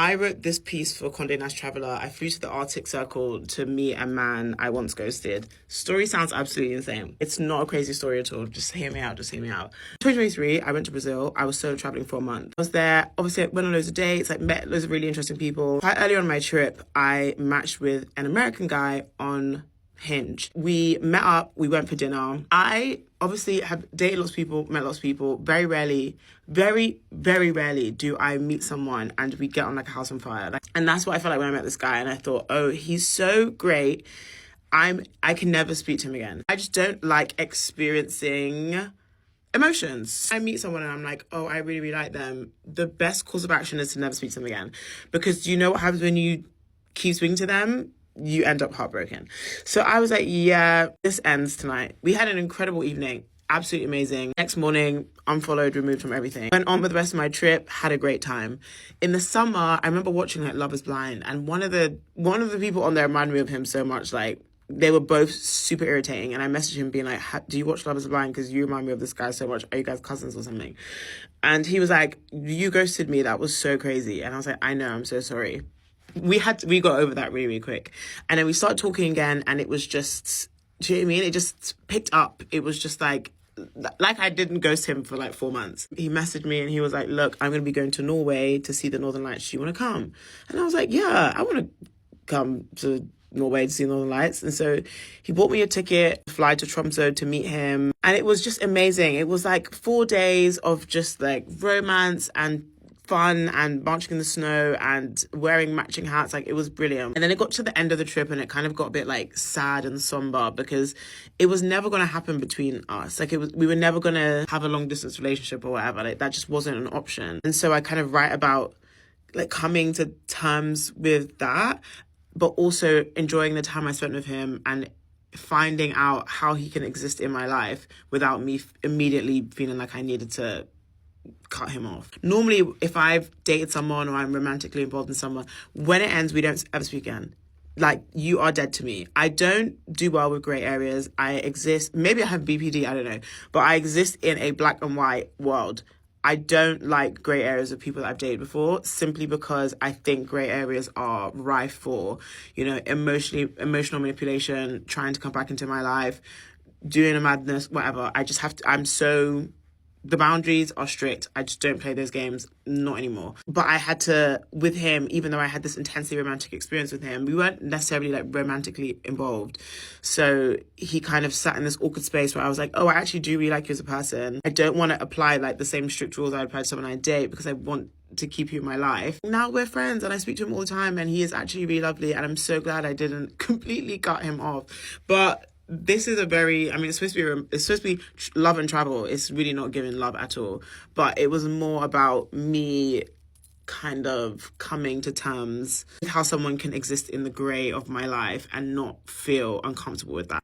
I wrote this piece for Condé Nast Traveler. I flew to the Arctic Circle to meet a man I once ghosted. Story sounds absolutely insane. It's not a crazy story at all. Just hear me out. 2023, I went to Brazil. I was solo traveling for a month. I was there. Obviously, I went on loads of dates, like met loads of really interesting people. Quite early on my trip, I matched with an American guy on Hinge. We met up, we went for dinner. I obviously have dated lots of people, met lots of people. Very rarely, very, very rarely do I meet someone and we get on like a house on fire. And that's what I felt like when I met this guy, and I thought, oh, he's so great. I can never speak to him again. I just don't like experiencing emotions. I meet someone and I'm like, oh, I really, really like them. The best course of action is to never speak to them again. Because do you know what happens when you keep speaking to them? You end up heartbroken. So I was like, yeah, this ends tonight. We had an incredible evening. Absolutely amazing. Next morning, unfollowed, removed from everything. Went on with the rest of my trip, had a great time. In the summer, I remember watching like Love is Blind, and one of the people on there reminded me of him so much. Like, they were both super irritating, and I messaged him being like, do you watch Love is Blind? Because you remind me of this guy so much. Are you guys cousins or something? And he was like, you ghosted me. That was so crazy. And I was like, I know, I'm so sorry. We got over that really, really quick. And then we started talking again, and it was just, do you know what I mean? It just picked up. It was just like I didn't ghost him for like 4 months. He messaged me and he was like, look, I'm going to be going to Norway to see the Northern Lights. Do you want to come? And I was like, yeah, I want to come to Norway to see the Northern Lights. And so he bought me a ticket, fly to Tromsø to meet him. And it was just amazing. It was like 4 days of just like romance and fun and marching in the snow and wearing matching hats. Like, it was brilliant. And then it got to the end of the trip and it kind of got a bit like sad and somber because it was never going to happen between us. Like, we were never going to have a long distance relationship or whatever. Like, that just wasn't an option. And so I kind of write about like coming to terms with that, but also enjoying the time I spent with him and finding out how he can exist in my life without me immediately feeling like I needed to cut him off. Normally, if I've dated someone or I'm romantically involved in someone, when it ends, we don't ever speak again. Like, you are dead to me. I don't do well with grey areas. I exist, maybe I have BPD, I don't know, but I exist in a black and white world. I don't like grey areas of people that I've dated before, simply because I think grey areas are rife for, emotional manipulation, trying to come back into my life, doing a madness, whatever. I just have to, the boundaries are strict. I just don't play those games, not anymore. But I had to, with him, even though I had this intensely romantic experience with him, we weren't necessarily like romantically involved. So he kind of sat in this awkward space where I was like, oh, I actually do really like you as a person. I don't want to apply like the same strict rules I apply to someone I date because I want to keep you in my life. Now we're friends and I speak to him all the time and he is actually really lovely and I'm so glad I didn't completely cut him off. But this is it's supposed to be love and travel. It's really not giving love at all. But it was more about me kind of coming to terms with how someone can exist in the grey of my life and not feel uncomfortable with that.